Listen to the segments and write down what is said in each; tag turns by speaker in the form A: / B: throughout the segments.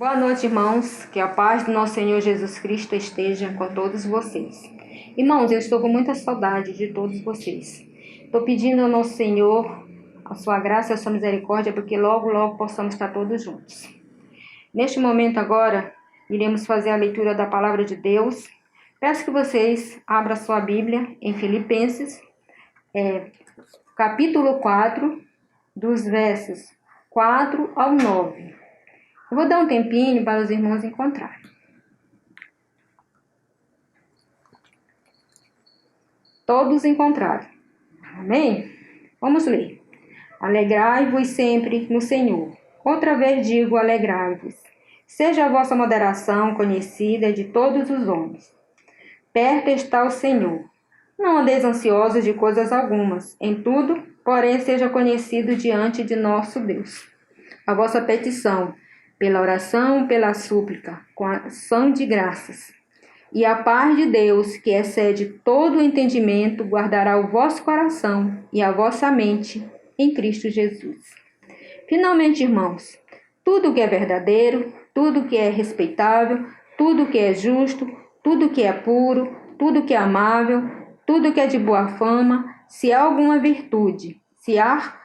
A: Boa noite, irmãos. Que a paz do nosso Senhor Jesus Cristo esteja com todos vocês. Irmãos, eu estou com muita saudade de todos vocês. Estou pedindo ao nosso Senhor a sua graça e a sua misericórdia, porque logo possamos estar todos juntos. Neste momento agora, iremos fazer a leitura da palavra de Deus. Peço que vocês abram sua Bíblia em Filipenses, capítulo 4, dos versos 4 ao 9. Eu vou dar um tempinho para os irmãos encontrarem. Todos encontraram. Amém? Vamos ler. Alegrai-vos sempre no Senhor. Outra vez digo, alegrai-vos. Seja a vossa moderação conhecida de todos os homens. Perto está o Senhor. Não andeis ansiosos de coisas algumas. Em tudo, porém, seja conhecido diante de nosso Deus a vossa petição, pela oração, pela súplica, com ação de graças. E a paz de Deus, que excede todo o entendimento, guardará o vosso coração e a vossa mente em Cristo Jesus. Finalmente, irmãos, tudo que é verdadeiro, tudo que é respeitável, tudo que é justo, tudo que é puro, tudo que é amável, tudo que é de boa fama, se há alguma virtude, se há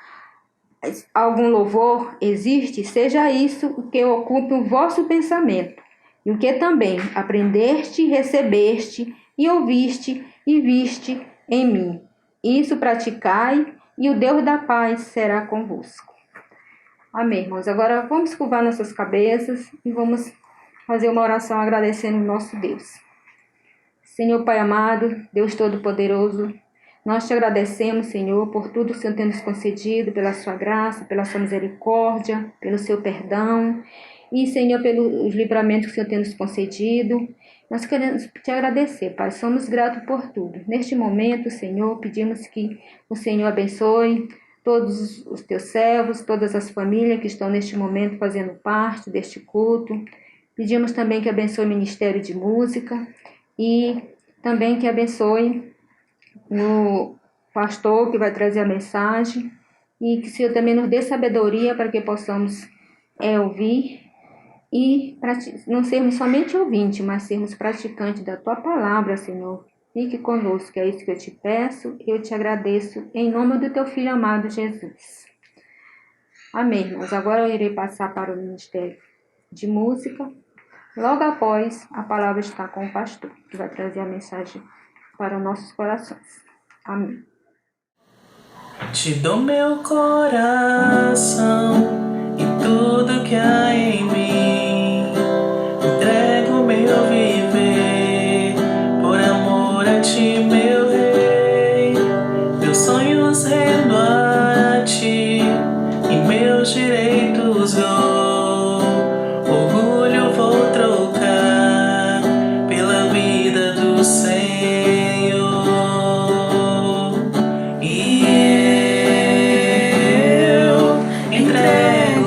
A: algum louvor existe, seja isso o que ocupe o vosso pensamento, e o que também aprendeste, recebeste, e ouviste, e viste em mim. Isso praticai, e o Deus da paz será convosco. Amém, irmãos. Agora vamos curvar nossas cabeças e vamos fazer uma oração agradecendo o nosso Deus. Senhor Pai amado, Deus Todo-Poderoso, nós te agradecemos, Senhor, por tudo que o Senhor tem nos concedido, pela sua graça, pela sua misericórdia, pelo seu perdão e, Senhor, pelos livramentos que o Senhor tem nos concedido. Nós queremos te agradecer, Pai, somos gratos por tudo. Neste momento, Senhor, pedimos que o Senhor abençoe todos os teus servos, todas as famílias que estão neste momento fazendo parte deste culto. Pedimos também que abençoe o Ministério de Música e também que abençoe o pastor que vai trazer a mensagem e que o Senhor também nos dê sabedoria para que possamos ouvir e não sermos somente ouvintes, mas sermos praticantes da Tua palavra, Senhor. Fique conosco, é isso que eu te peço, eu te agradeço, em nome do Teu Filho amado Jesus. Amém, irmãos. Agora eu irei passar para o Ministério de Música. Logo após, a palavra está com o pastor, que vai trazer a mensagem para nossos corações. Amém.
B: Te dou meu coração e tudo que há em mim. Entrego meu viver por amor a ti, meu rei. Meus sonhos rendo a ti e meus direitos dou. Orgulho vou trocar pela vida do Senhor. E eu entrego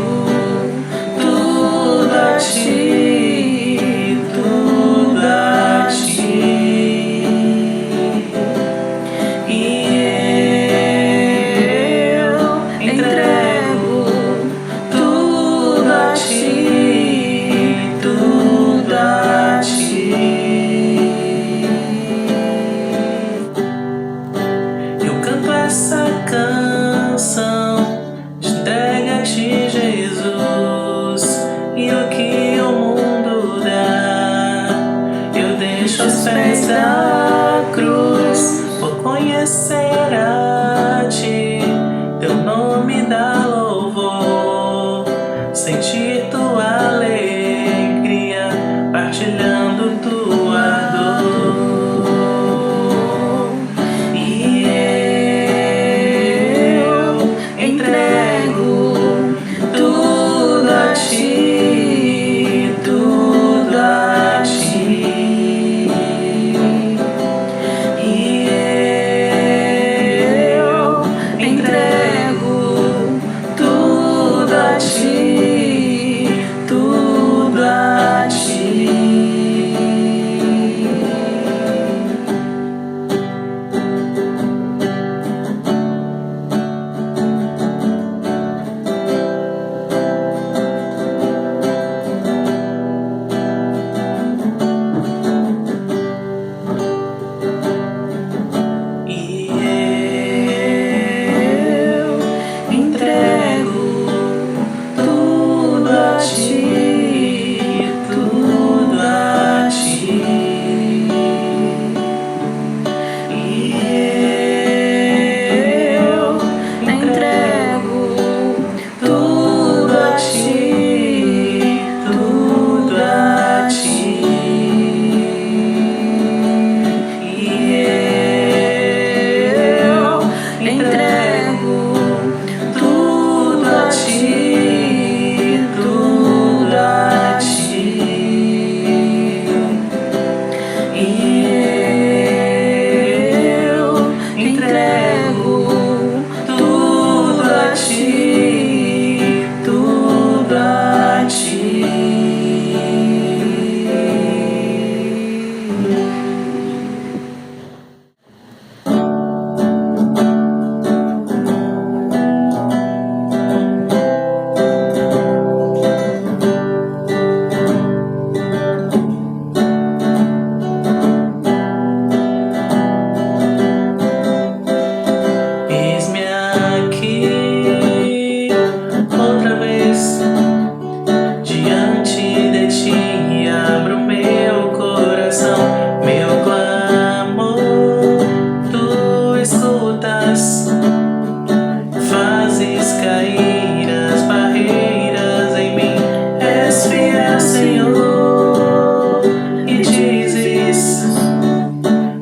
B: fazes cair as barreiras em mim. És fiel, Senhor, e dizes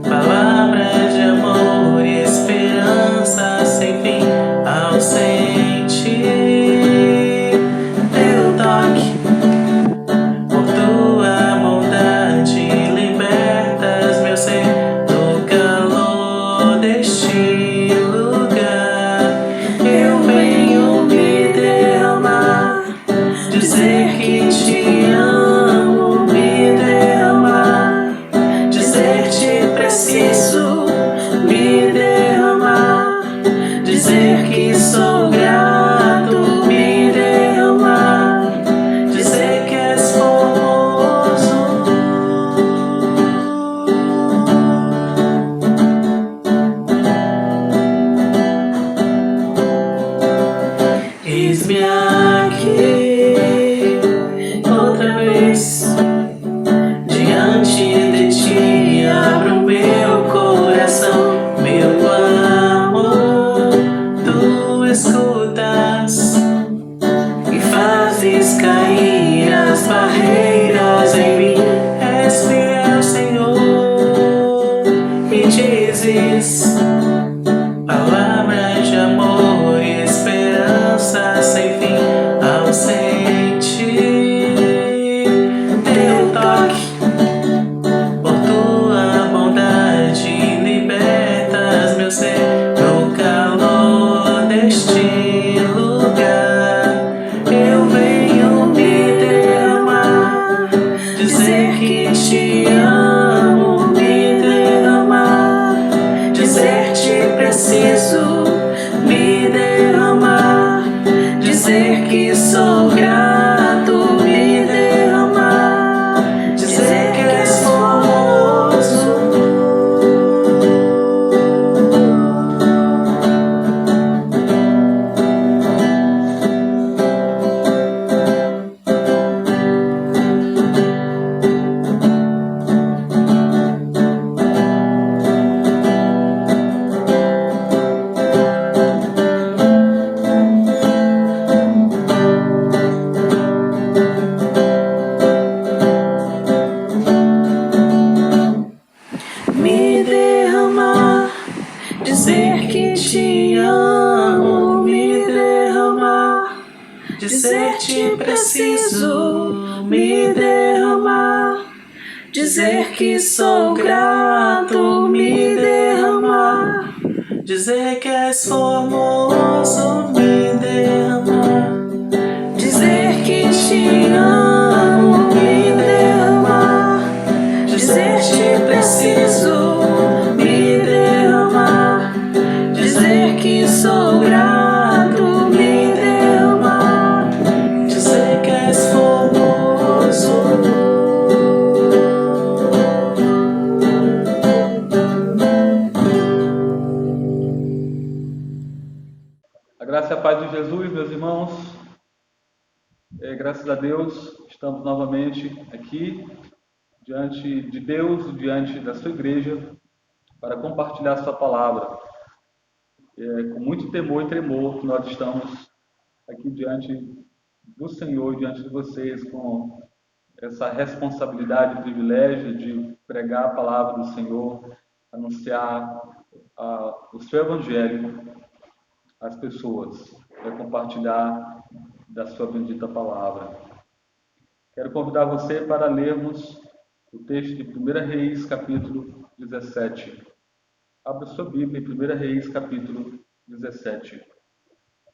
B: palavras de amor e esperança sem fim ao sentir teu toque. Por tua bondade libertas meu ser do calor deste lugar. Eu venho me derramar, dizer que te amo, me derramar, dizer te preciso, me derramar, dizer que sou grato, me derramar, dizer que és formoso. Eis-me aqui outra vez, diante de ti abro meu coração, meu clamor tu escutas e fazes cair as barreiras em mim. És fiel, Senhor, e dizes palavras de amor e esperança sem fim ao sentir teu toque. Por tua bondade libertas meu ser do calor deste lugar. Eu venho me derramar, dizer que te amo, me derramar, dizer te preciso, me derramar, dizer que sou grato, me derramar, dizer que és formoso. Me derramar, dizer que te amo, me derramar, dizer te preciso, me derramar, dizer que sou grato, me derramar, dizer que és formoso, me derramar, dizer que te amo, me derramar, dizer te preciso, me derramar, dizer que sou grato, me derramar, dizer que és formoso.
C: A graça e a paz de Jesus, meus irmãos. Graças a Deus, estamos novamente aqui diante de Deus, diante da sua igreja, para compartilhar a sua palavra. Com muito temor e tremor que nós estamos aqui diante do Senhor, diante de vocês, com essa responsabilidade e privilégio de pregar a palavra do Senhor, anunciar o seu evangelho às pessoas, para compartilhar da sua bendita palavra. Quero convidar você para lermos o texto de 1 Reis, capítulo 17. Abra sua Bíblia em 1 Reis, capítulo 17.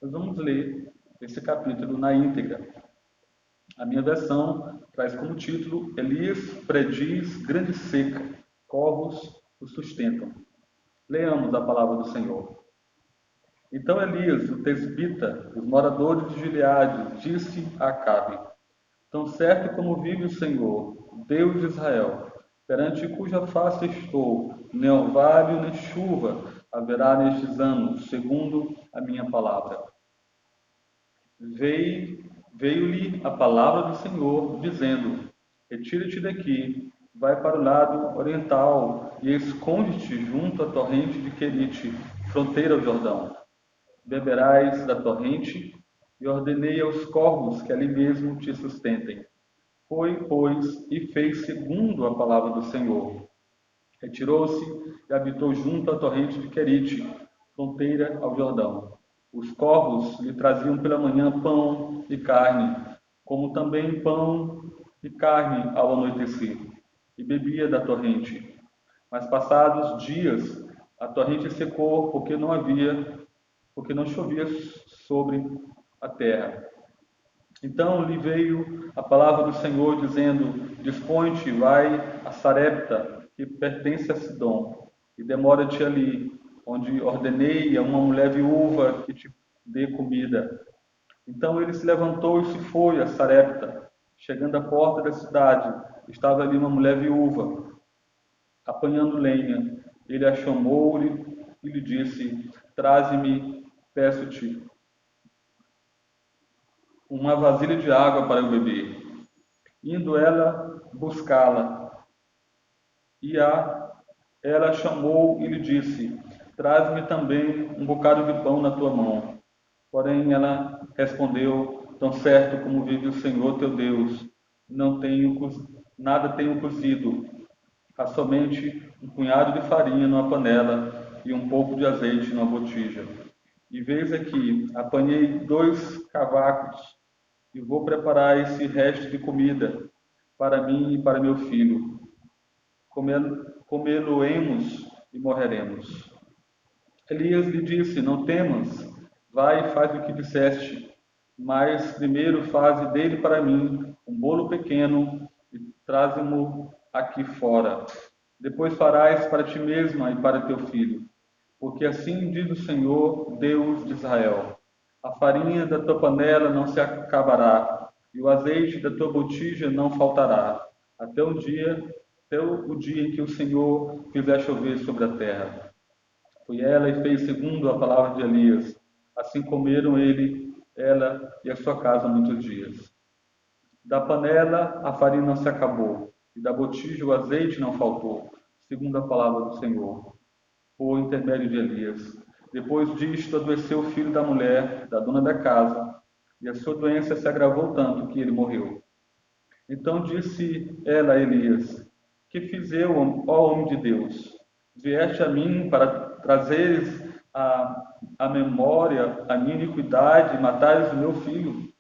C: Nós vamos ler esse capítulo na íntegra. A minha versão traz como título: Elias prediz grande seca, corvos o sustentam. Leamos a palavra do Senhor. Então Elias, o tesbita, os moradores de Gileade, disse a Acabe: Tão certo como vive o Senhor, Deus de Israel, perante cuja face estou, nem orvalho nem chuva haverá nestes anos, segundo a minha palavra. Veio-lhe a palavra do Senhor, dizendo: Retira-te daqui, vai para o lado oriental e esconde-te junto à torrente de Querite, fronteira ao Jordão. beberás da torrente, e ordenei aos corvos que ali mesmo te sustentem. Foi, pois, e fez segundo a palavra do Senhor. Retirou-se e habitou junto à torrente de Querite, fronteira ao Jordão. Os corvos lhe traziam pela manhã pão e carne, como também pão e carne ao anoitecer, e bebia da torrente. Mas passados dias, a torrente secou, porque não chovia sobre a terra. Então lhe veio a palavra do Senhor, dizendo: Dispõe-te, vai a Sarepta, que pertence a Sidom, e demora-te ali, onde ordenei a uma mulher viúva que te dê comida. Então ele se levantou e se foi a Sarepta. Chegando à porta da cidade, estava ali uma mulher viúva, apanhando lenha. Ele a chamou-lhe e lhe disse: Traze-me, peço-te, uma vasilha de água para eu beber. Indo ela buscá-la, ela chamou e lhe disse: Traz-me também um bocado de pão na tua mão. Porém ela respondeu: Tão certo como vive o Senhor teu Deus, não tenho nada tenho cozido, há somente um punhado de farinha numa panela e um pouco de azeite numa botija. E veis aqui, apanhei 2 cavacos e vou preparar esse resto de comida para mim e para meu filho. Comê-lo-emos e morreremos. Elias lhe disse: Não temas, vai e faz o que disseste, mas primeiro faze dele para mim um bolo pequeno e traze-mo aqui fora. Depois farás para ti mesma e para teu filho, porque assim diz o Senhor, Deus de Israel: a farinha da tua panela não se acabará, e o azeite da tua botija não faltará, até o dia em que o Senhor fizer chover sobre a terra. Foi ela e fez segundo a palavra de Elias. Assim comeram ela e a sua casa muitos dias. Da panela a farinha não se acabou, e da botija o azeite não faltou, segundo a palavra do Senhor, por intermédio de Elias. Depois disto, adoeceu o filho da mulher, da dona da casa, e a sua doença se agravou tanto que ele morreu. Então disse ela a Elias: Que fiz eu, ó homem de Deus? Vieste a mim para trazeres a memória a minha iniquidade e matares o meu filho?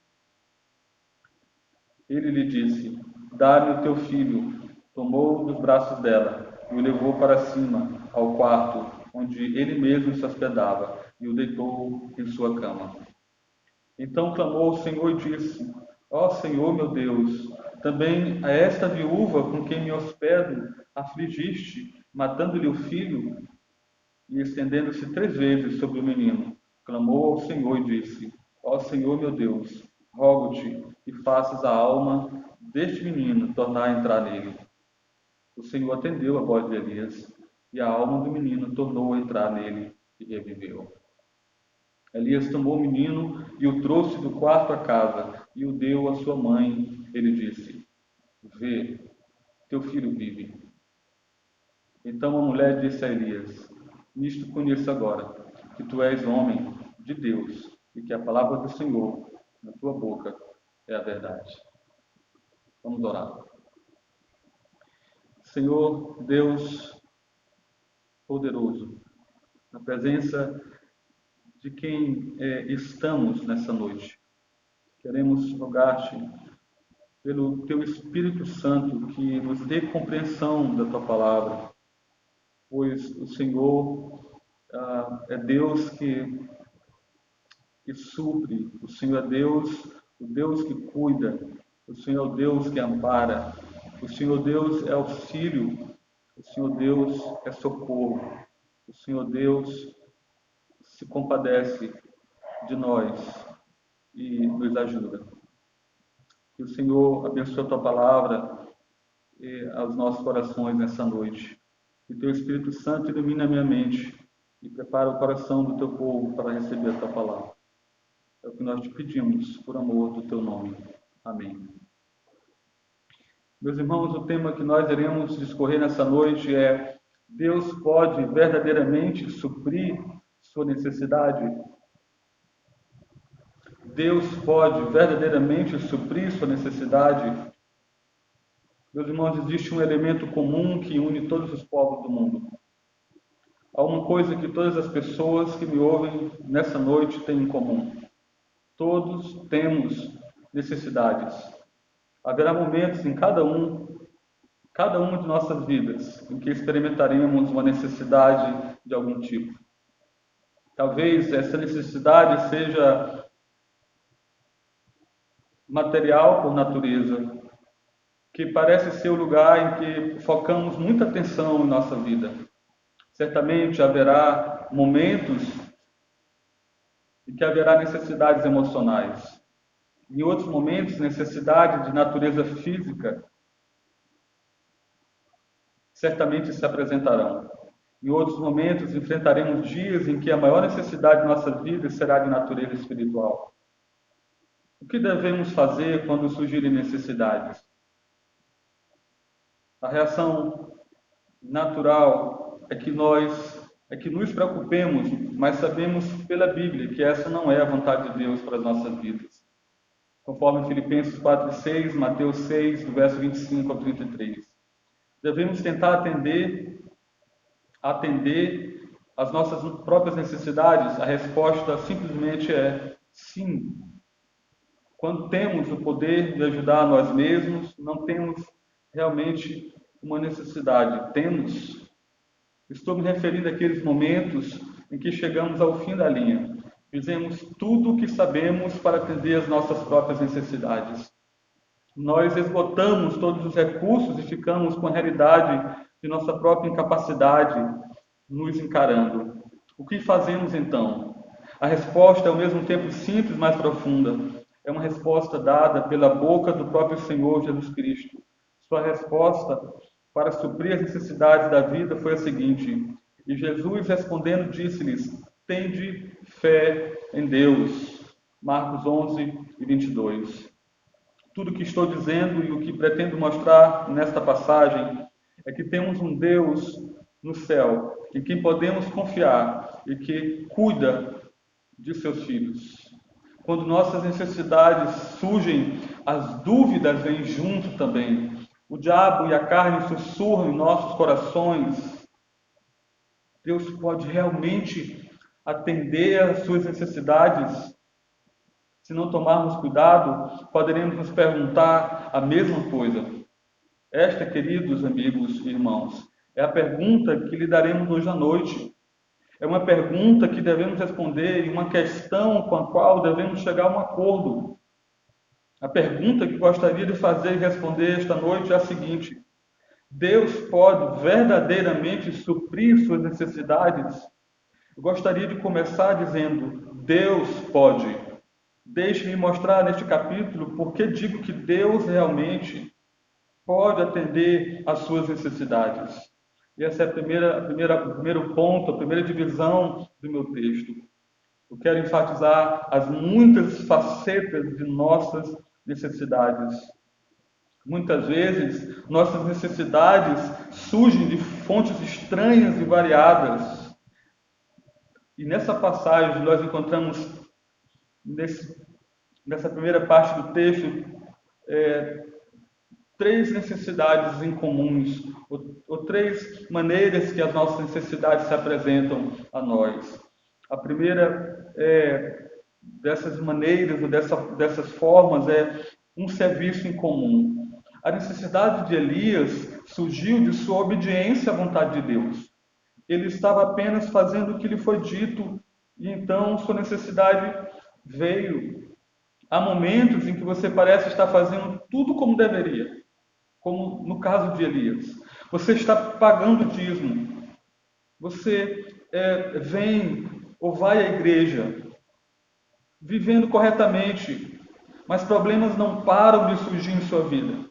C: Ele lhe disse: Dá-me o teu filho. Tomou-o dos braços dela e o levou para cima, ao quarto, onde ele mesmo se hospedava, e o deitou em sua cama. Então clamou ao Senhor e disse: Ó Senhor meu Deus, também a esta viúva com quem me hospedo afligiste, matando-lhe o filho? E estendendo-se 3 vezes sobre o menino, clamou ao Senhor e disse: Ó Senhor meu Deus, rogo-te que faças a alma deste menino tornar a entrar nele. O Senhor atendeu a voz de Elias, e a alma do menino tornou a entrar nele e reviveu. Elias tomou o menino e o trouxe do quarto à casa e o deu à sua mãe. Ele disse: Vê, teu filho vive. Então a mulher disse a Elias: Nisto conheço agora que tu és homem de Deus e que a palavra do Senhor na tua boca é a verdade. Vamos orar. Senhor Deus poderoso, na presença de quem estamos nessa noite, queremos rogar-te pelo teu Espírito Santo que nos dê compreensão da tua palavra, pois o Senhor é Deus que supre, o Senhor é Deus, o Deus que cuida, o Senhor é o Deus que ampara, o Senhor Deus é auxílio, o Senhor Deus é socorro, o Senhor Deus se compadece de nós e nos ajuda. Que o Senhor abençoe a tua palavra aos nossos corações nessa noite. Que teu Espírito Santo ilumine a minha mente e prepara o coração do teu povo para receber a tua palavra. É o que nós te pedimos, por amor do teu nome. Amém. Meus irmãos, o tema que nós iremos discorrer nessa noite é: Deus pode verdadeiramente suprir sua necessidade? Deus pode verdadeiramente suprir sua necessidade? Meus irmãos, existe um elemento comum que une todos os povos do mundo. Há uma coisa que todas as pessoas que me ouvem nessa noite têm em comum. Todos temos necessidades. Haverá momentos em cada uma de nossas vidas, em que experimentaremos uma necessidade de algum tipo. Talvez essa necessidade seja material por natureza, que parece ser o lugar em que focamos muita atenção em nossa vida. Certamente haverá momentos em que haverá necessidades emocionais. Em outros momentos, necessidades de natureza física certamente se apresentarão. Em outros momentos, enfrentaremos dias em que a maior necessidade de nossa vida será de natureza espiritual. O que devemos fazer quando surgirem necessidades? A reação natural é que nos preocupemos, mas sabemos pela Bíblia que essa não é a vontade de Deus para as nossas vidas. Conforme Filipenses 4:6, Mateus 6, do verso 25 ao 33. Devemos tentar atender às nossas próprias necessidades. A resposta simplesmente é sim. Quando temos o poder de ajudar nós mesmos, não temos realmente uma necessidade. Temos. Estou me referindo àqueles momentos em que chegamos ao fim da linha. Fizemos tudo o que sabemos para atender às nossas próprias necessidades. Nós esgotamos todos os recursos e ficamos com a realidade de nossa própria incapacidade nos encarando. O que fazemos então? A resposta é ao mesmo tempo simples, mas profunda. É uma resposta dada pela boca do próprio Senhor Jesus Cristo. Sua resposta para suprir as necessidades da vida foi a seguinte: e Jesus respondendo disse-lhes: tende fé em Deus. Marcos 11:22. Tudo o que estou dizendo e o que pretendo mostrar nesta passagem é que temos um Deus no céu em quem podemos confiar e que cuida de seus filhos. Quando nossas necessidades surgem, as dúvidas vêm junto também. O diabo e a carne sussurram em nossos corações. Deus pode realmente atender às suas necessidades? Se não tomarmos cuidado, poderemos nos perguntar a mesma coisa. Esta, queridos amigos e irmãos, é a pergunta que lhe daremos hoje à noite. É uma pergunta que devemos responder e uma questão com a qual devemos chegar a um acordo. A pergunta que gostaria de fazer e responder esta noite é a seguinte: Deus pode verdadeiramente suprir suas necessidades? Eu gostaria de começar dizendo: Deus pode. Deixe-me mostrar neste capítulo porque digo que Deus realmente pode atender às suas necessidades. E essa é o primeiro ponto, a primeira divisão do meu texto. Eu quero enfatizar as muitas facetas de nossas necessidades. Muitas vezes, nossas necessidades surgem de fontes estranhas e variadas. E nessa passagem, nós encontramos, nessa primeira parte do texto, três necessidades incomuns, ou três maneiras que as nossas necessidades se apresentam a nós. A primeira dessas maneiras, ou dessas formas, é um serviço em comum. A necessidade de Elias surgiu de sua obediência à vontade de Deus. Ele estava apenas fazendo o que lhe foi dito, e então sua necessidade veio. Há momentos em que você parece estar fazendo tudo como deveria, como no caso de Elias. Você está pagando o dízimo, você vem ou vai à igreja, vivendo corretamente, mas problemas não param de surgir em sua vida.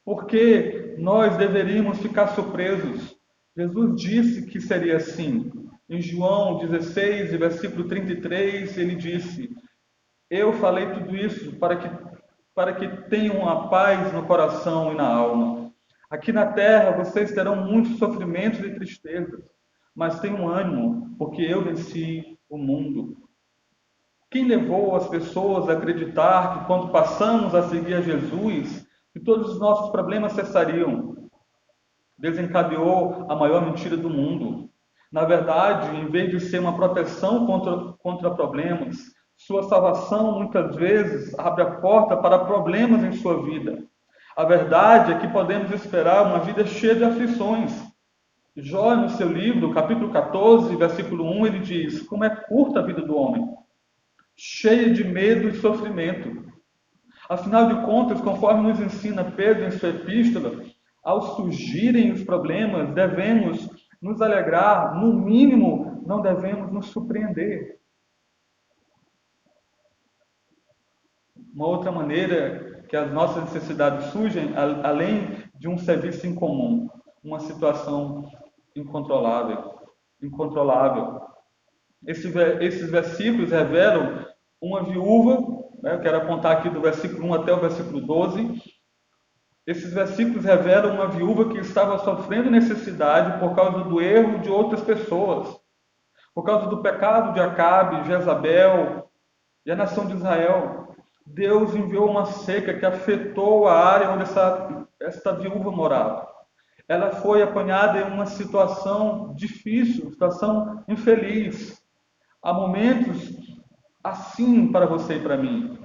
C: Por que nós deveríamos ficar surpresos? Jesus disse que seria assim. Em João 16, versículo 33, ele disse: eu falei tudo isso para que tenham a paz no coração e na alma. Aqui na terra vocês terão muitos sofrimentos e tristezas, mas tenham ânimo, porque eu venci o mundo. Quem levou as pessoas a acreditar que quando passamos a seguir a Jesus, que todos os nossos problemas cessariam? Desencadeou a maior mentira do mundo. Na verdade, em vez de ser uma proteção contra problemas, sua salvação muitas vezes abre a porta para problemas em sua vida. A verdade é que podemos esperar uma vida cheia de aflições. Jó, no seu livro, capítulo 14, versículo 1, ele diz: como é curta a vida do homem, cheia de medo e sofrimento. Afinal de contas, conforme nos ensina Pedro em sua epístola, ao surgirem os problemas, devemos nos alegrar, no mínimo, não devemos nos surpreender. Uma outra maneira que as nossas necessidades surgem, além de um serviço incomum, uma situação incontrolável. Esses versículos revelam uma viúva, eu quero apontar aqui do versículo 1 até o versículo 12. Esses versículos revelam uma viúva que estava sofrendo necessidade por causa do erro de outras pessoas, por causa do pecado de Acabe, Jezabel e a nação de Israel. Deus enviou uma seca que afetou a área onde esta viúva morava. Ela foi apanhada em uma situação difícil, situação infeliz. Há momentos assim para você e para mim.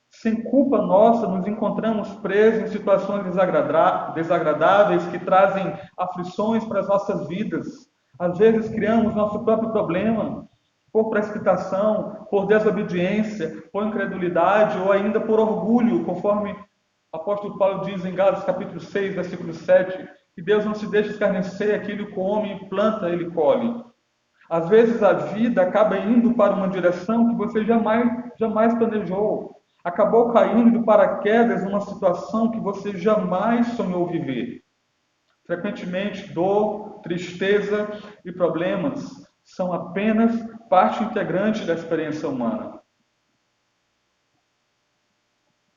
C: Sem culpa nossa, nos encontramos presos em situações desagradáveis que trazem aflições para as nossas vidas. Às vezes criamos nosso próprio problema por precipitação, por desobediência, por incredulidade ou ainda por orgulho, conforme o apóstolo Paulo diz em Gálatas capítulo 6, versículo 7, que Deus não se deixa escarnecer, aquilo que o homem planta, ele colhe. Às vezes a vida acaba indo para uma direção que você jamais planejou. Acabou caindo de paraquedas numa situação que você jamais sonhou viver. Frequentemente, dor, tristeza e problemas são apenas parte integrante da experiência humana.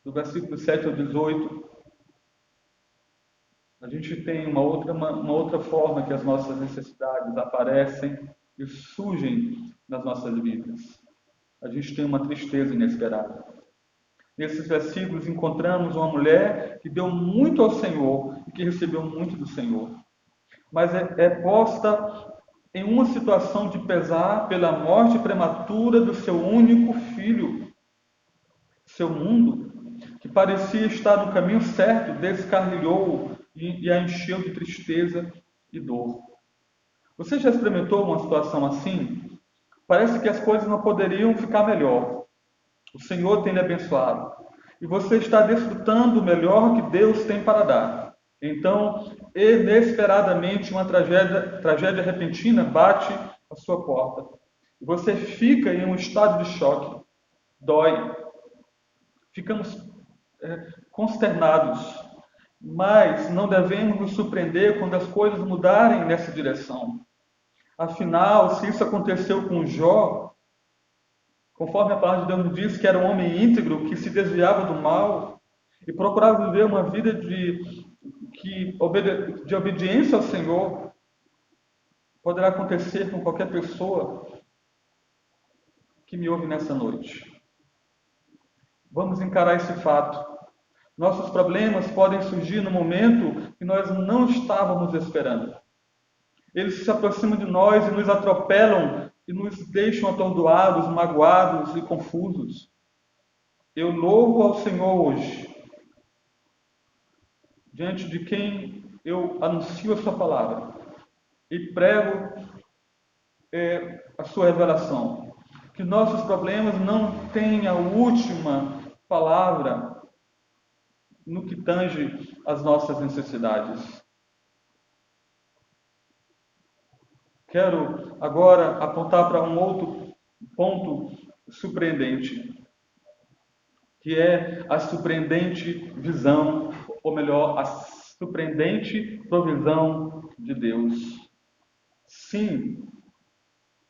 C: Do versículo 7 ao 18, a gente tem uma outra forma que as nossas necessidades aparecem e surgem nas nossas vidas. A gente tem uma tristeza inesperada. Nesses versículos encontramos uma mulher que deu muito ao Senhor e que recebeu muito do Senhor. Mas é posta em uma situação de pesar pela morte prematura do seu único filho. Seu mundo, que parecia estar no caminho certo, descarrilhou e a encheu de tristeza e dor. Você já experimentou uma situação assim? Parece que as coisas não poderiam ficar melhor. O Senhor tem lhe abençoado. E você está desfrutando o melhor que Deus tem para dar. Então, inesperadamente, uma tragédia repentina bate à sua porta. E você fica em um estado de choque. Dói. Ficamos consternados. Mas não devemos nos surpreender quando as coisas mudarem nessa direção. Afinal, se isso aconteceu com Jó, conforme a palavra de Deus nos diz que era um homem íntegro, que se desviava do mal e procurava viver uma vida de obediência ao Senhor, poderá acontecer com qualquer pessoa que me ouve nessa noite. Vamos encarar esse fato. Nossos problemas podem surgir no momento que nós não estávamos esperando. Eles se aproximam de nós e nos atropelam e nos deixam atordoados, magoados e confusos. Eu louvo ao Senhor hoje, diante de quem eu anuncio a sua palavra e prego a sua revelação. Que nossos problemas não tenham a última palavra no que tange as nossas necessidades. Quero agora apontar para um outro ponto surpreendente, que é a surpreendente visão, ou melhor, a surpreendente provisão de Deus. Sim,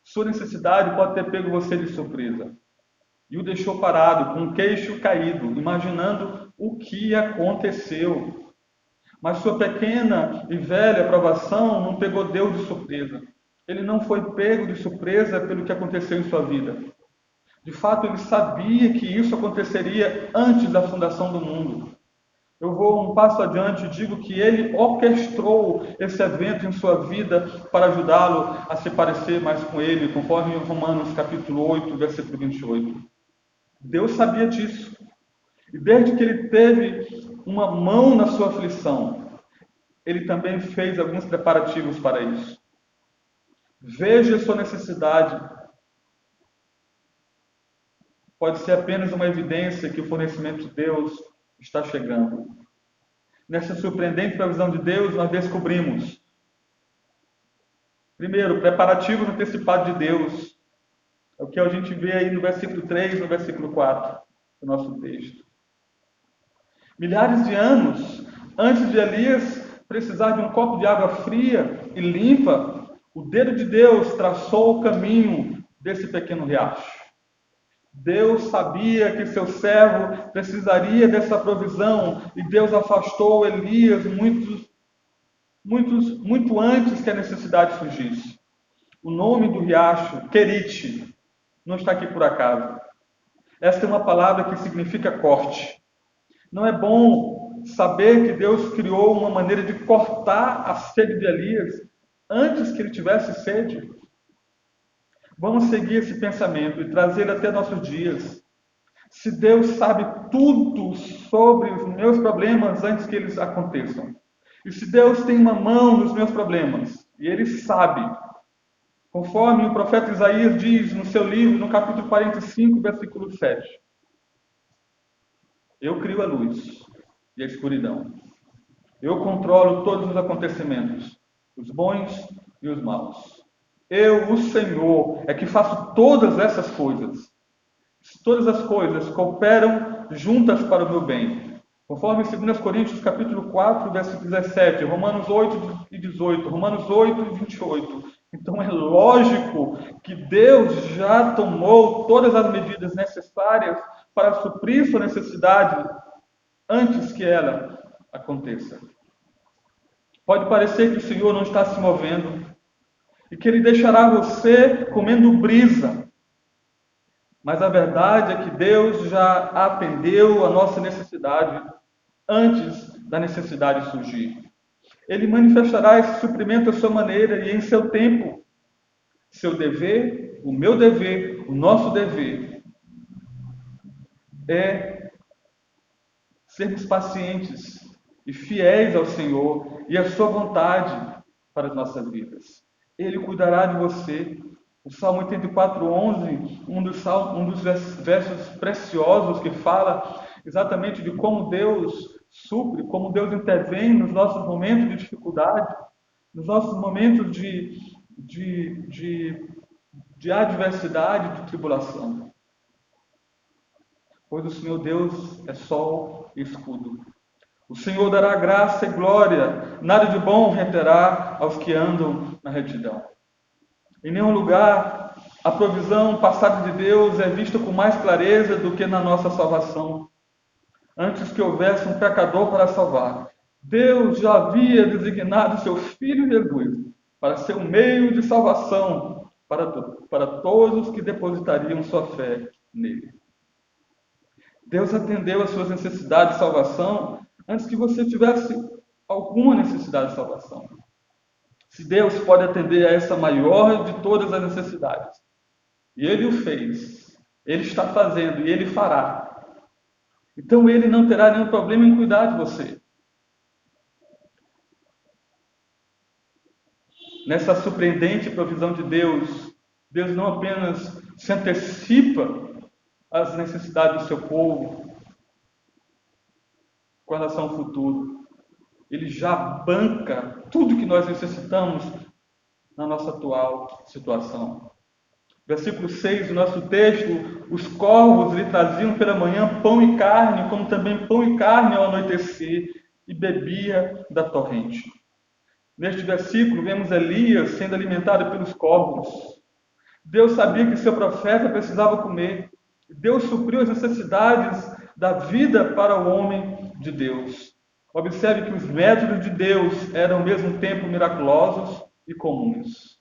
C: sua necessidade pode ter pego você de surpresa e o deixou parado, com o queixo caído, imaginando o que aconteceu. Mas sua pequena e velha provação não pegou Deus de surpresa. Ele não foi pego de surpresa pelo que aconteceu em sua vida. De fato, ele sabia que isso aconteceria antes da fundação do mundo. Eu vou um passo adiante e digo que ele orquestrou esse evento em sua vida para ajudá-lo a se parecer mais com ele, conforme Romanos capítulo 8, versículo 28. Deus sabia disso. E desde que ele teve uma mão na sua aflição, ele também fez alguns preparativos para isso. Veja a sua necessidade. Pode ser apenas uma evidência que o fornecimento de Deus está chegando. Nessa surpreendente previsão de Deus, nós descobrimos, primeiro, preparativo antecipado de Deus. É o que a gente vê aí no versículo 3, no versículo 4 do nosso texto. Milhares de anos antes de Elias precisar de um copo de água fria e limpa, o dedo de Deus traçou o caminho desse pequeno riacho. Deus sabia que seu servo precisaria dessa provisão e Deus afastou Elias muito antes que a necessidade surgisse. O nome do riacho, Querite, não está aqui por acaso. Esta é uma palavra que significa corte. Não é bom saber que Deus criou uma maneira de cortar a sede de Elias antes que ele tivesse sede? Vamos seguir esse pensamento e trazê-lo até nossos dias. Se Deus sabe tudo sobre os meus problemas antes que eles aconteçam, e se Deus tem uma mão nos meus problemas, e Ele sabe, conforme o profeta Isaías diz no seu livro, no capítulo 45, versículo 7, eu crio a luz e a escuridão. Eu controlo todos os acontecimentos, os bons e os maus. Eu, o Senhor, é que faço todas essas coisas. Todas as coisas cooperam juntas para o meu bem. Conforme 2 Coríntios capítulo 4, versículo 17, Romanos 8 e 18, Romanos 8 e 28. Então é lógico que Deus já tomou todas as medidas necessárias para suprir sua necessidade antes que ela aconteça. Pode parecer que o Senhor não está se movendo e que Ele deixará você comendo brisa. Mas a verdade é que Deus já atendeu a nossa necessidade antes da necessidade surgir. Ele manifestará esse suprimento à sua maneira e em seu tempo. Seu dever, o meu dever, o nosso dever é sermos pacientes e fiéis ao Senhor e à sua vontade para as nossas vidas. Ele cuidará de você. O Salmo 84:11, um dos versos preciosos que fala exatamente de como Deus supre, como Deus intervém nos nossos momentos de dificuldade, nos nossos momentos de adversidade, de tribulação. Pois o Senhor Deus é sol e escudo. O Senhor dará graça e glória, nada de bom reterá aos que andam na retidão. Em nenhum lugar a provisão passada de Deus é vista com mais clareza do que na nossa salvação. Antes que houvesse um pecador para salvar, Deus já havia designado seu Filho Jesus para ser um meio de salvação para todos que depositariam sua fé nele. Deus atendeu às suas necessidades de salvação antes que você tivesse alguma necessidade de salvação. Se Deus pode atender a essa maior de todas as necessidades, e Ele o fez, Ele está fazendo e Ele fará, então Ele não terá nenhum problema em cuidar de você. Nessa surpreendente provisão de Deus, Deus não apenas se antecipa às necessidades do seu povo com relação ao futuro, Ele já banca tudo que nós necessitamos na nossa atual situação. Versículo 6 do nosso texto: os corvos lhe traziam pela manhã pão e carne, como também pão e carne ao anoitecer, e bebia da torrente. Neste versículo, vemos Elias sendo alimentado pelos corvos. Deus sabia que seu profeta precisava comer. Deus supriu as necessidades da vida para o homem de Deus. Observe que os métodos de Deus eram ao mesmo tempo miraculosos e comuns.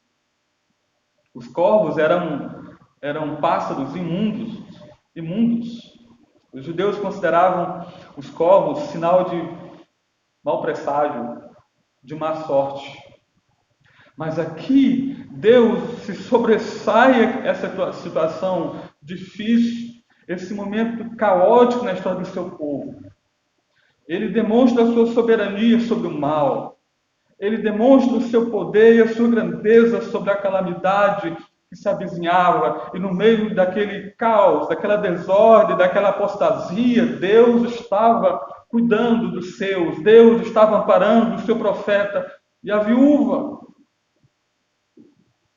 C: Os corvos eram eram pássaros imundos, imundos. Os judeus consideravam os corvos sinal de mau presságio, de má sorte. Mas aqui Deus se sobressai essa situação difícil, esse momento caótico na história do seu povo. Ele demonstra a sua soberania sobre o mal. Ele demonstra o seu poder e a sua grandeza sobre a calamidade que se avizinhava. E no meio daquele caos, daquela desordem, daquela apostasia, Deus estava cuidando dos seus. Deus estava amparando o seu profeta e a viúva.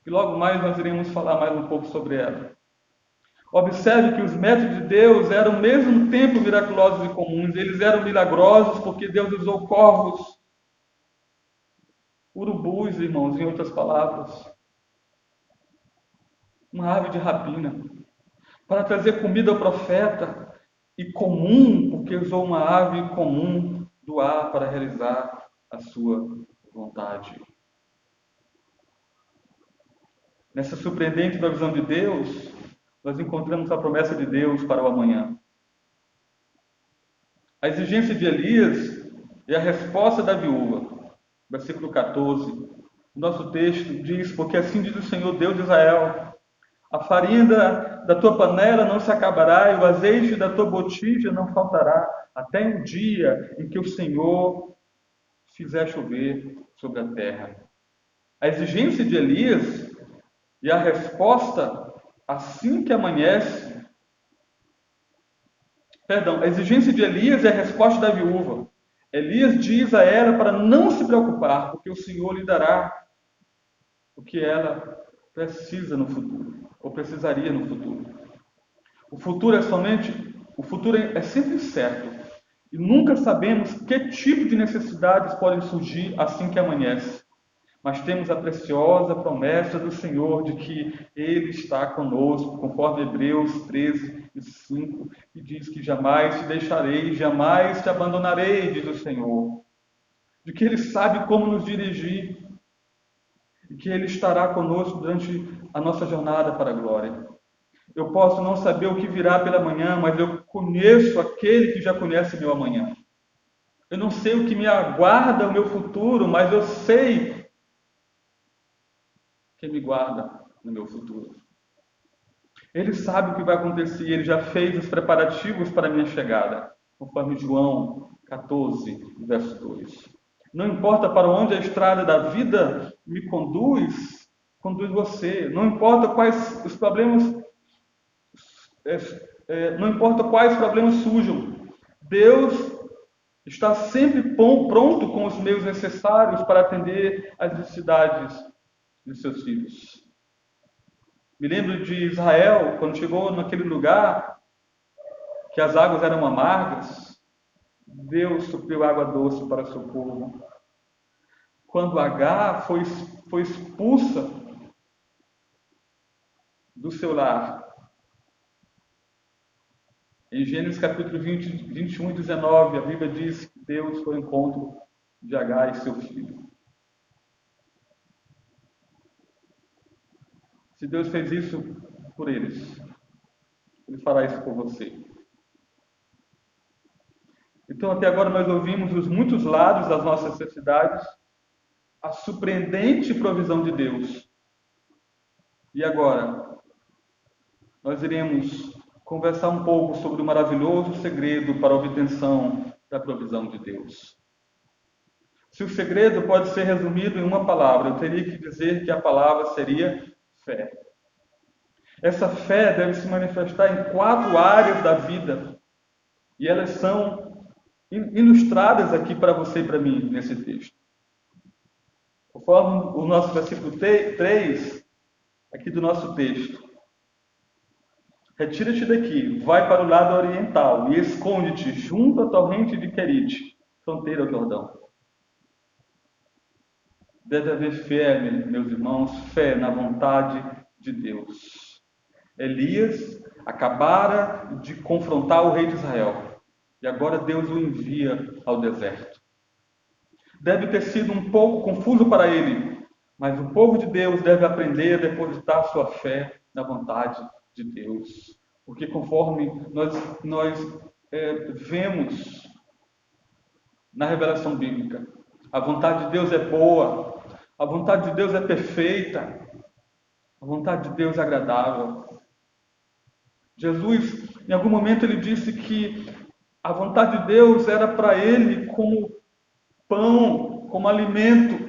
C: E logo mais nós iremos falar mais um pouco sobre ela. Observe que os métodos de Deus eram ao mesmo tempo miraculosos e comuns. Eles eram milagrosos porque Deus usou corvos, urubus, irmãos, em outras palavras. Uma ave de rapina. Para trazer comida ao profeta. E comum, porque usou uma ave comum do ar para realizar a sua vontade. Nessa surpreendente provisão de Deus, nós encontramos a promessa de Deus para o amanhã. A exigência de Elias e a resposta da viúva. Versículo 14. O nosso texto diz: porque assim diz o Senhor Deus de Israel: a farinha da tua panela não se acabará, e o azeite da tua botija não faltará, até o dia em que o Senhor fizer chover sobre a terra. A exigência de Elias e a resposta assim que amanhece. A exigência de Elias e a resposta da viúva. Elias diz a ela para não se preocupar, porque o Senhor lhe dará o que ela precisa no futuro, ou precisaria no futuro. O futuro é sempre certo, e nunca sabemos que tipo de necessidades podem surgir assim que amanhece. Mas temos a preciosa promessa do Senhor de que Ele está conosco, conforme Hebreus 13:5, que diz que jamais te deixarei, jamais te abandonarei, diz o Senhor. De que Ele sabe como nos dirigir e que Ele estará conosco durante a nossa jornada para a glória. Eu posso não saber o que virá pela manhã, mas eu conheço aquele que já conhece meu amanhã. Eu não sei o que me aguarda o meu futuro, mas eu sei que me guarda no meu futuro. Ele sabe o que vai acontecer, ele já fez os preparativos para a minha chegada, conforme João 14, verso 2. Não importa para onde a estrada da vida me conduz você. Não importa quais os problemas, não importa quais problemas surjam. Deus está sempre pronto com os meios necessários para atender às necessidades de seus filhos. Me lembro de Israel, quando chegou naquele lugar que as águas eram amargas, Deus supriu água doce para seu povo. Quando Agar foi expulsa do seu lar, em Gênesis capítulo 21 e 19, a Bíblia diz que Deus foi ao encontro de Agar e seu filho. Se Deus fez isso por eles, Ele fará isso por você. Então, até agora nós ouvimos os muitos lados das nossas necessidades, a surpreendente provisão de Deus. E agora, nós iremos conversar um pouco sobre o maravilhoso segredo para a obtenção da provisão de Deus. Se o segredo pode ser resumido em uma palavra, eu teria que dizer que a palavra seria fé. Essa fé deve se manifestar em 4 áreas da vida. E elas são ilustradas aqui para você e para mim, nesse texto. Conforme o nosso versículo 3, aqui do nosso texto. Retira-te daqui, vai para o lado oriental e esconde-te junto à torrente de Querite, fronteira ao Jordão. Deve haver fé, meus irmãos, fé na vontade de Deus. Elias acabara de confrontar o rei de Israel e agora Deus o envia ao deserto. Deve ter sido um pouco confuso para ele, mas o povo de Deus deve aprender a depositar sua fé na vontade de Deus. Porque conforme nós vemos na revelação bíblica, a vontade de Deus é boa, a vontade de Deus é perfeita, a vontade de Deus é agradável. Jesus, em algum momento, ele disse que a vontade de Deus era para ele como pão, como alimento.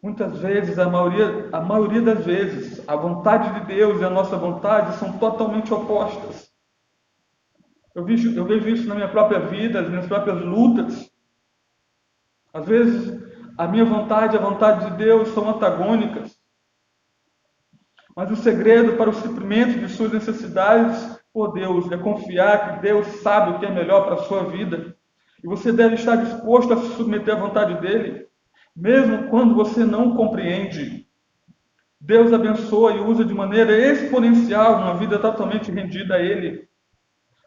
C: Muitas vezes, a maioria das vezes, a vontade de Deus e a nossa vontade são totalmente opostas. Eu vejo isso na minha própria vida, nas minhas próprias lutas. Às vezes, a minha vontade e a vontade de Deus são antagônicas. Mas o segredo para o suprimento de suas necessidades por Deus é confiar que Deus sabe o que é melhor para a sua vida. E você deve estar disposto a se submeter à vontade dele, mesmo quando você não compreende. Deus abençoa e usa de maneira exponencial uma vida totalmente rendida a ele.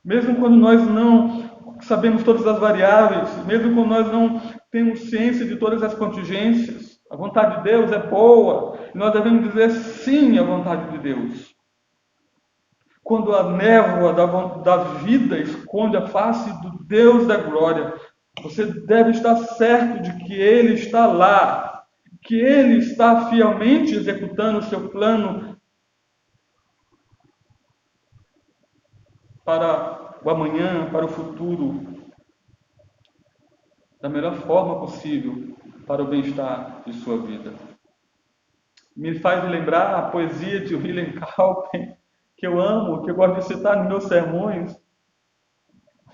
C: Mesmo quando nós não sabemos todas as variáveis, mesmo quando nós não temos ciência de todas as contingências, a vontade de Deus é boa e nós devemos dizer sim à vontade de Deus. Quando a névoa da vida esconde a face do Deus da glória, você deve estar certo de que Ele está lá, que Ele está fielmente executando o seu plano para o amanhã, para o futuro, da melhor forma possível para o bem-estar de sua vida. Me faz lembrar a poesia de William Cowper, que eu amo, que eu gosto de citar nos meus sermões,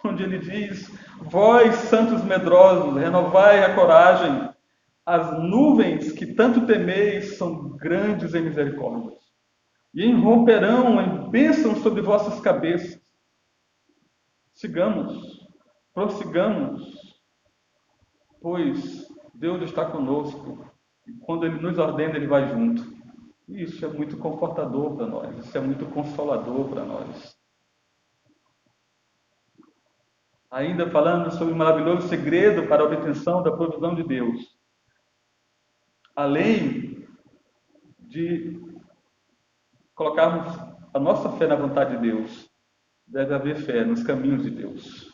C: onde ele diz: vós, santos medrosos, renovai a coragem, as nuvens que tanto temeis são grandes em misericórdia, e irromperão em bênçãos sobre vossas cabeças. Sigamos, prossigamos, pois Deus está conosco, e quando Ele nos ordena, Ele vai junto. E isso é muito confortador para nós, isso é muito consolador para nós. Ainda falando sobre o maravilhoso segredo para a obtenção da provisão de Deus. Além de colocarmos a nossa fé na vontade de Deus, deve haver fé nos caminhos de Deus.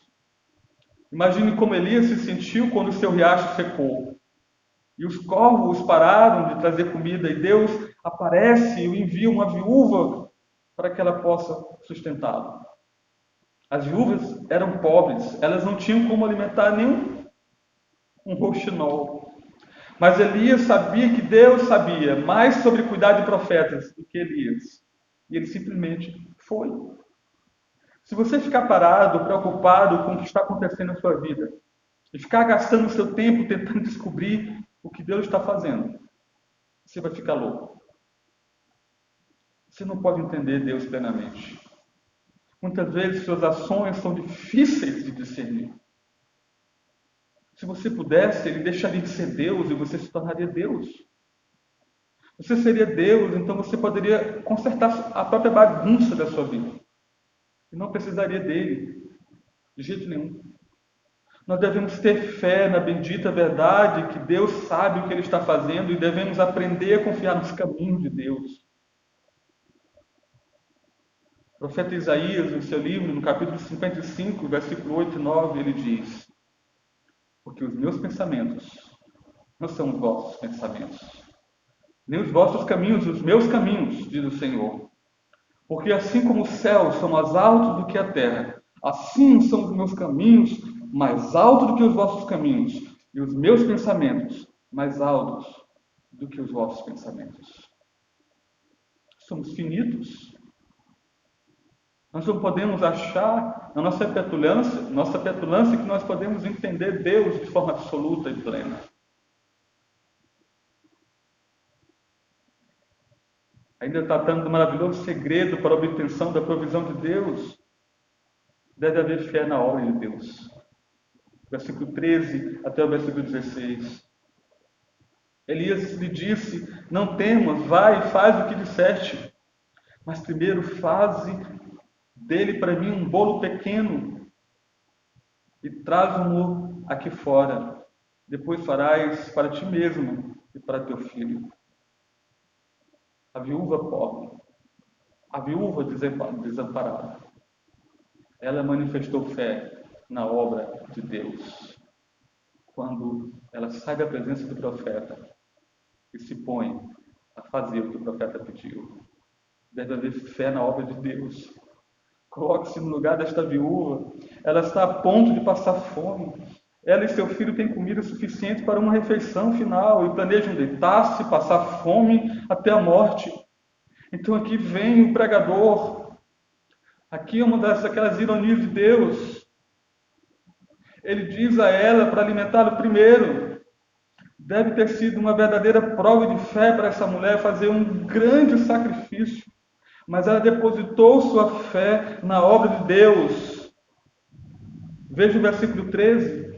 C: Imagine como Elias se sentiu quando o seu riacho secou. E os corvos pararam de trazer comida e Deus aparece e envia uma viúva para que ela possa sustentá-lo. As viúvas eram pobres, elas não tinham como alimentar nenhum roxinol. Mas Elias sabia que Deus sabia mais sobre cuidar de profetas do que Elias. E ele simplesmente foi. Se você ficar parado, preocupado com o que está acontecendo na sua vida, e ficar gastando o seu tempo tentando descobrir o que Deus está fazendo, você vai ficar louco. Você não pode entender Deus plenamente. Muitas vezes suas ações são difíceis de discernir. Se você pudesse, Ele deixaria de ser Deus e você se tornaria Deus. Você seria Deus, então você poderia consertar a própria bagunça da sua vida. E não precisaria dele, de jeito nenhum. Nós devemos ter fé na bendita verdade que Deus sabe o que Ele está fazendo e devemos aprender a confiar nos caminhos de Deus. O profeta Isaías, no seu livro, no capítulo 55, versículo 8 e 9, ele diz: porque os meus pensamentos não são os vossos pensamentos, nem os vossos caminhos, os meus caminhos, diz o Senhor. Porque assim como os céus são mais altos do que a terra, assim são os meus caminhos mais altos do que os vossos caminhos, e os meus pensamentos mais altos do que os vossos pensamentos. Somos finitos. Nós não podemos achar, na nossa petulância, que nós podemos entender Deus de forma absoluta e plena. Ainda tratando do maravilhoso segredo para a obtenção da provisão de Deus, deve haver fé na obra de Deus. Versículo 13 até o versículo 16. Elias lhe disse: não temas, vai e faz o que disseste, mas primeiro faze dele para mim um bolo pequeno e traz-o aqui fora. Depois farás para ti mesmo e para teu filho. a viúva pobre, a viúva desamparada. Ela manifestou fé na obra de Deus quando ela sai da presença do profeta e se põe a fazer o que o profeta pediu. Deve haver fé na obra de Deus. Coloque-se no lugar desta viúva. Ela está a ponto de passar fome. Ela e seu filho têm comida suficiente para uma refeição final e planejam deitar-se, passar fome até a morte. Então aqui vem o pregador. Aqui é uma daquelas ironias de Deus. Ele diz a ela para alimentá-lo primeiro. Deve ter sido uma verdadeira prova de fé para essa mulher fazer um grande sacrifício. Mas ela depositou sua fé na obra de Deus. Veja o versículo 13.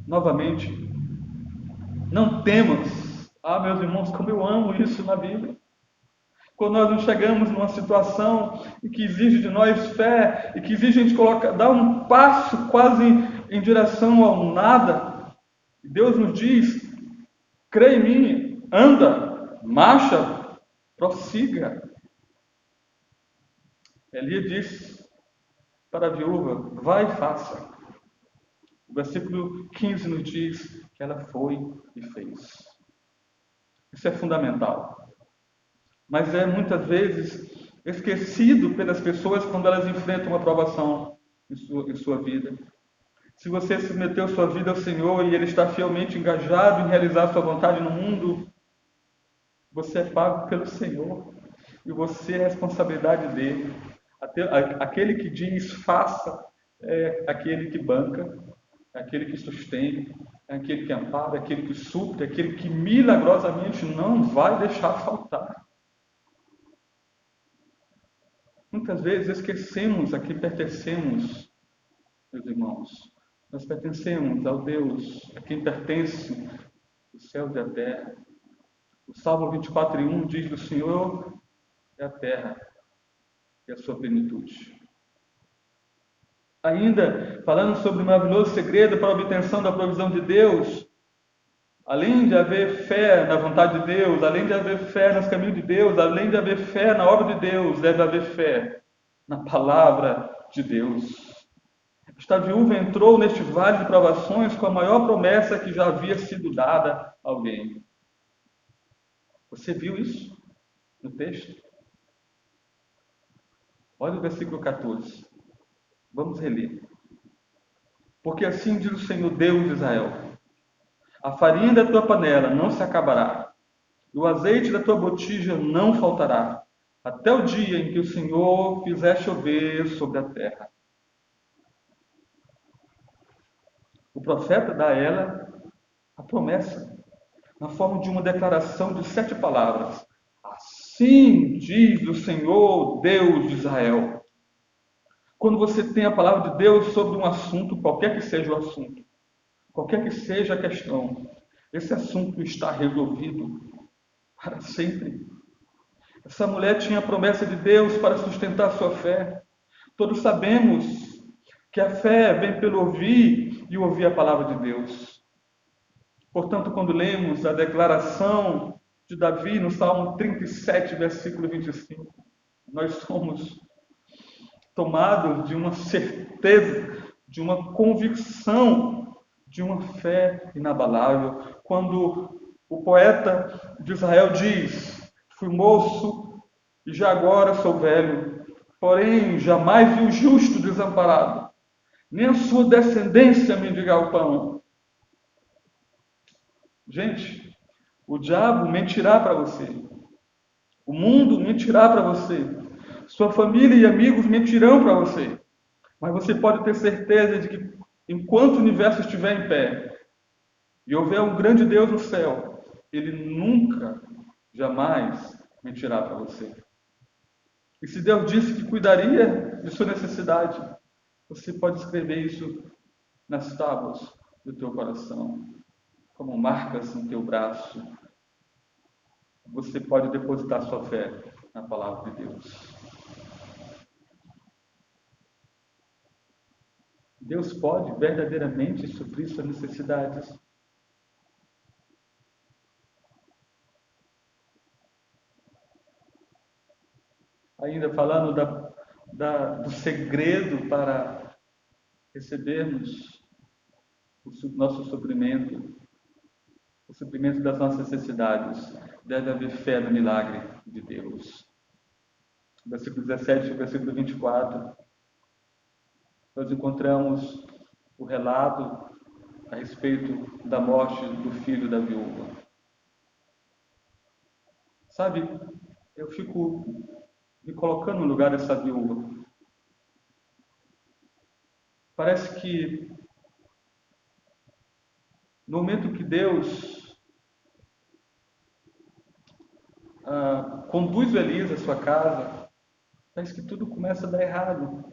C: Novamente. Não temas. Ah, meus irmãos, como eu amo isso na Bíblia. Quando nós nos chegamos numa situação que exige de nós fé e que exige a gente dar um passo quase em direção ao nada, Deus nos diz: crê em mim, anda, marcha, prossiga. Elias disse para a viúva: vai e faça. O versículo 15 nos diz que ela foi e fez. Isso é fundamental. Mas é muitas vezes esquecido pelas pessoas quando elas enfrentam uma provação em sua vida. Se você submeteu sua vida ao Senhor e Ele está fielmente engajado em realizar sua vontade no mundo, você é pago pelo Senhor e você é responsabilidade dele. Aquele que diz faça é aquele que banca, é aquele que sustém, é aquele que ampara, é aquele que supre, é aquele que milagrosamente não vai deixar faltar. Muitas vezes esquecemos a quem pertencemos, meus irmãos. Nós pertencemos ao Deus a quem pertence o céu e a terra. O Salmo 24:1 diz que o Senhor é a terra e a sua plenitude. Ainda, falando sobre o maravilhoso segredo para a obtenção da provisão de Deus, além de haver fé na vontade de Deus, além de haver fé nos caminhos de Deus, além de haver fé na obra de Deus, deve haver fé na palavra de Deus. Esta viúva entrou neste vale de provações com a maior promessa que já havia sido dada a alguém. Você viu isso no texto? Olha o versículo 14. Vamos reler. Porque assim diz o Senhor Deus de Israel: a farinha da tua panela não se acabará, e o azeite da tua botija não faltará, até o dia em que o Senhor fizer chover sobre a terra. O profeta dá a ela a promessa, na forma de uma declaração de 7 palavras. Assim diz o Senhor Deus de Israel. Quando você tem a palavra de Deus sobre um assunto, qualquer que seja o assunto, qualquer que seja a questão, esse assunto está resolvido para sempre. Essa mulher tinha a promessa de Deus para sustentar a sua fé. Todos sabemos que a fé vem pelo ouvir e ouvir a palavra de Deus. Portanto, quando lemos a declaração de Davi no Salmo 37, versículo 25, nós somos tomados de uma certeza, de uma convicção, de uma fé inabalável. Quando o poeta de Israel diz: fui moço e já agora sou velho, porém jamais vi o justo desamparado, nem a sua descendência mendigar o pão. Gente, o diabo mentirá para você, o mundo mentirá para você, sua família e amigos mentirão para você, mas você pode ter certeza de que enquanto o universo estiver em pé e houver um grande Deus no céu, Ele nunca, jamais mentirá para você. E se Deus disse que cuidaria de sua necessidade, você pode escrever isso nas tábuas do teu coração, como marcas no teu braço. Você pode depositar sua fé na palavra de Deus. Deus pode verdadeiramente suprir suas necessidades. ainda falando do segredo para recebermos nosso suprimento, o suprimento das nossas necessidades. Deve haver fé no milagre de Deus. Versículo 17 e versículo 24, nós encontramos o relato a respeito da morte do filho da viúva. Sabe, eu fico me colocando no lugar dessa viúva. Parece que no momento que Deus conduz o Elias à sua casa, parece que tudo começa a dar errado.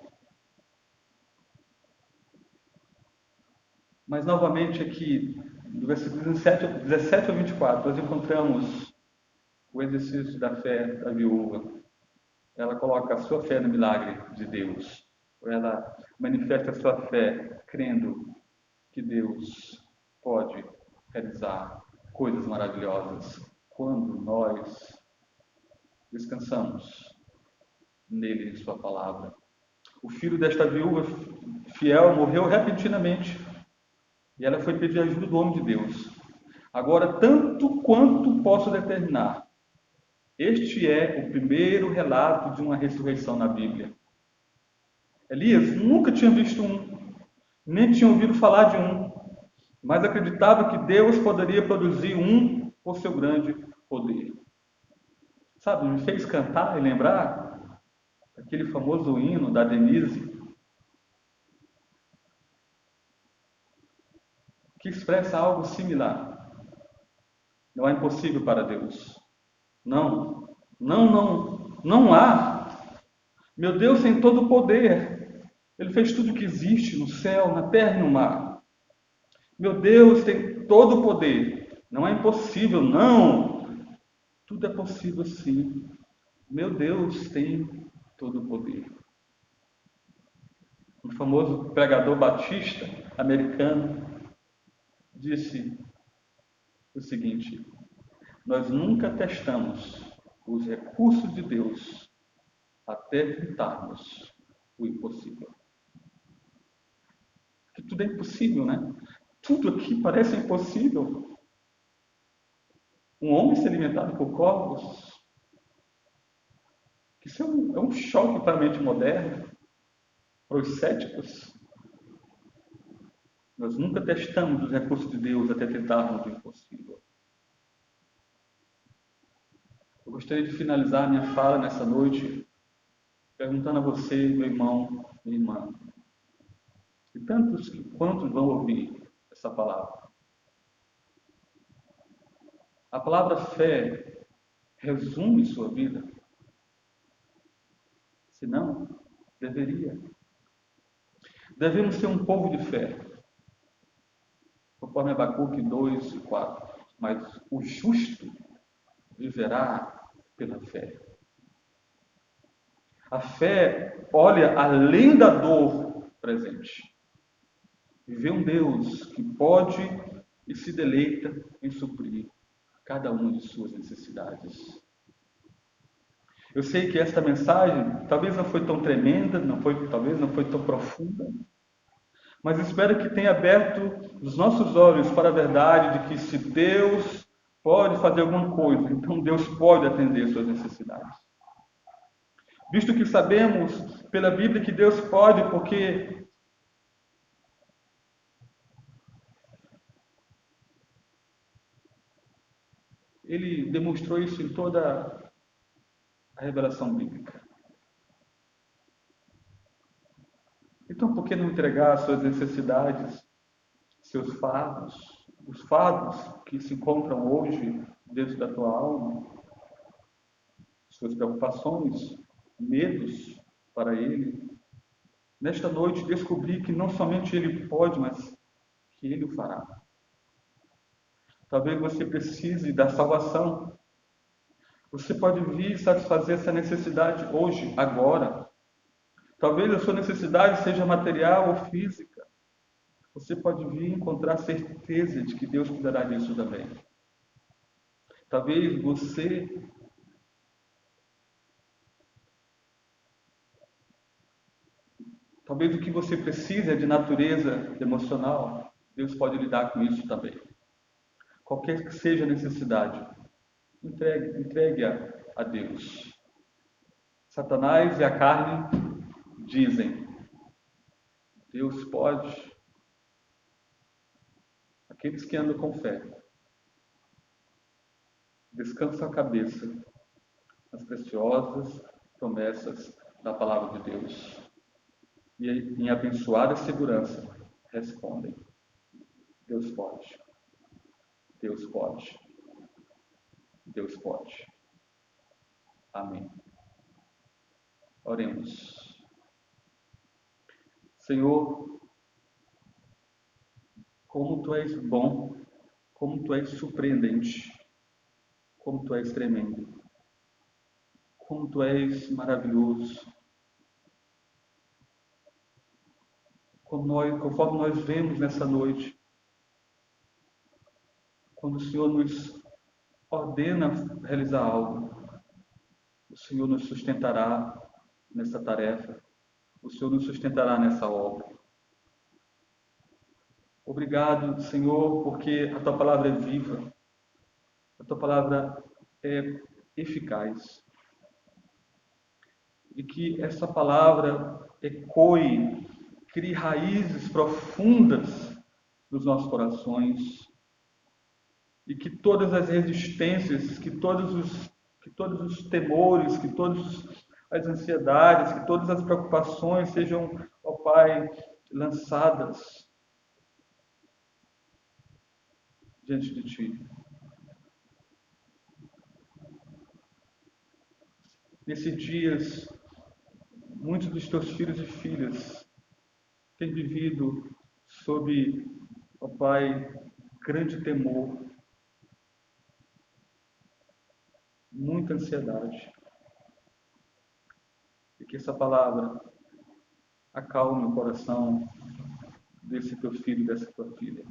C: Mas novamente aqui, do versículo 17 ao 24, nós encontramos o exercício da fé da viúva. Ela coloca a sua fé no milagre de Deus. Ela manifesta a sua fé crendo que Deus pode realizar coisas maravilhosas quando nós descansamos nele, em sua palavra. O filho desta viúva fiel morreu repentinamente e ela foi pedir ajuda do homem de Deus. Agora, tanto quanto posso determinar, este é o primeiro relato de uma ressurreição na Bíblia. Elias nunca tinha visto um, nem tinha ouvido falar de um, mas acreditava que Deus poderia produzir um por seu grande poder. Sabe, me fez cantar e lembrar aquele famoso hino da Denise, que expressa algo similar. Não é impossível para Deus. Não, não, não, não há. Meu Deus tem todo o poder. Ele fez tudo que existe no céu, na terra e no mar. Meu Deus tem todo o poder. Não é impossível, não. Tudo é possível sim. Meu Deus tem todo o poder. Um famoso pregador batista americano disse o seguinte: nós nunca testamos os recursos de Deus até tentarmos o impossível. Porque tudo é impossível, né? Tudo aqui parece impossível. Um homem se alimentado por corvos, isso é um choque para a mente moderna, para os céticos. Nós nunca testamos os recursos de Deus até tentarmos o impossível. Eu gostaria de finalizar minha fala nessa noite perguntando a você, meu irmão, minha irmã, e quantos vão ouvir essa palavra? A palavra fé resume sua vida? Se não, deveria. Devemos ser um povo de fé, conforme Abacuque 2 e 4. Mas o justo viverá pela fé. A fé olha além da dor presente e vê um Deus que pode e se deleita em suprir cada uma de suas necessidades. Eu sei que esta mensagem talvez não foi tão tremenda, talvez não foi tão profunda, mas espero que tenha aberto os nossos olhos para a verdade de que se Deus pode fazer alguma coisa, então Deus pode atender suas necessidades. Visto que sabemos pela Bíblia que Deus pode, porque Ele demonstrou isso em toda a revelação bíblica. Então, por que não entregar suas necessidades, seus fardos, os fardos que se encontram hoje dentro da tua alma, suas preocupações, medos para Ele? Nesta noite, descobri que não somente Ele pode, mas que Ele o fará. Talvez você precise da salvação. Você pode vir satisfazer essa necessidade hoje, agora. Talvez a sua necessidade seja material ou física. Você pode vir encontrar certeza de que Deus cuidará disso também. Talvez você Talvez o que você precisa é de natureza emocional. Deus pode lidar com isso também. Qualquer que seja a necessidade, entregue-a a Deus. Satanás e a carne dizem: Deus pode. Aqueles que andam com fé, descansa a cabeça nas preciosas promessas da palavra de Deus. E em abençoada segurança respondem: Deus pode. Deus pode. Deus pode. Amém. Oremos. Senhor, como Tu és bom, como Tu és surpreendente, como Tu és tremendo, como Tu és maravilhoso. Conforme nós vemos nessa noite, quando o Senhor nos ordena realizar algo, o Senhor nos sustentará nessa tarefa, o Senhor nos sustentará nessa obra. Obrigado, Senhor, porque a Tua palavra é viva, a Tua palavra é eficaz, e que essa palavra ecoe, crie raízes profundas nos nossos corações, e que todas as resistências, que todos os temores, que todas as ansiedades, que todas as preocupações sejam, ó Pai, lançadas diante de Ti. Nesses dias, muitos dos Teus filhos e filhas têm vivido sob, ó Pai, grande temor, muita ansiedade. E que essa palavra acalme o coração desse Teu filho e dessa Tua filha.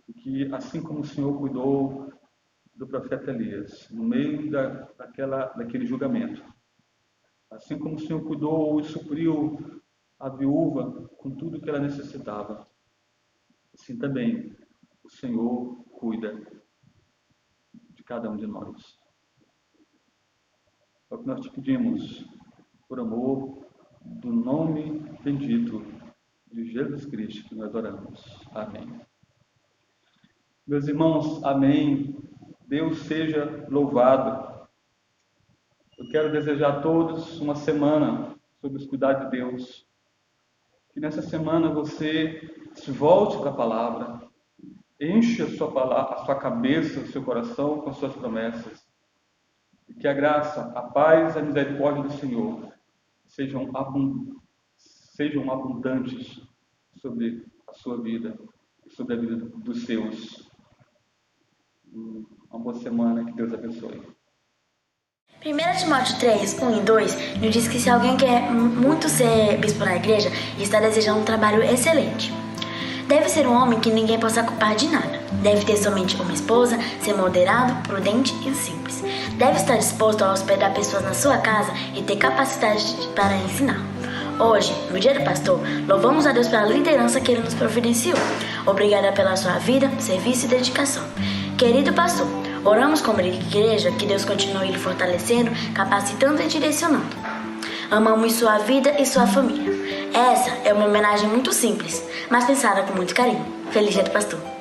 C: E que, assim como o Senhor cuidou do profeta Elias, no meio daquele julgamento, assim como o Senhor cuidou e supriu a viúva com tudo que ela necessitava, assim também o Senhor cuida de cada um de nós. É o que nós te pedimos, por amor do nome bendito de Jesus Cristo, que nós oramos. Amém. Meus irmãos, amém. Deus seja louvado. Eu quero desejar a todos uma semana sob os cuidados de Deus. Que nessa semana você se volte para a palavra, enche a sua cabeça, o seu coração com suas promessas. E que a graça, a paz e a misericórdia do Senhor sejam abundantes sobre a sua vida e sobre a vida dos seus. Uma boa semana, que Deus abençoe.
D: 1 Timóteo 3, 1 e 2 nos diz que se alguém quer muito ser bispo na igreja e está desejando um trabalho excelente, deve ser um homem que ninguém possa culpar de nada. Deve ter somente uma esposa, ser moderado, prudente e simples. Deve estar disposto a hospedar pessoas na sua casa e ter capacidade para ensinar. Hoje, no Dia do Pastor, louvamos a Deus pela liderança que Ele nos providenciou. Obrigada pela sua vida, serviço e dedicação. Querido pastor, oramos como igreja que Deus continue lhe fortalecendo, capacitando e direcionando. Amamos sua vida e sua família. Essa é uma homenagem muito simples, mas pensada com muito carinho. Feliz Dia do Pastor!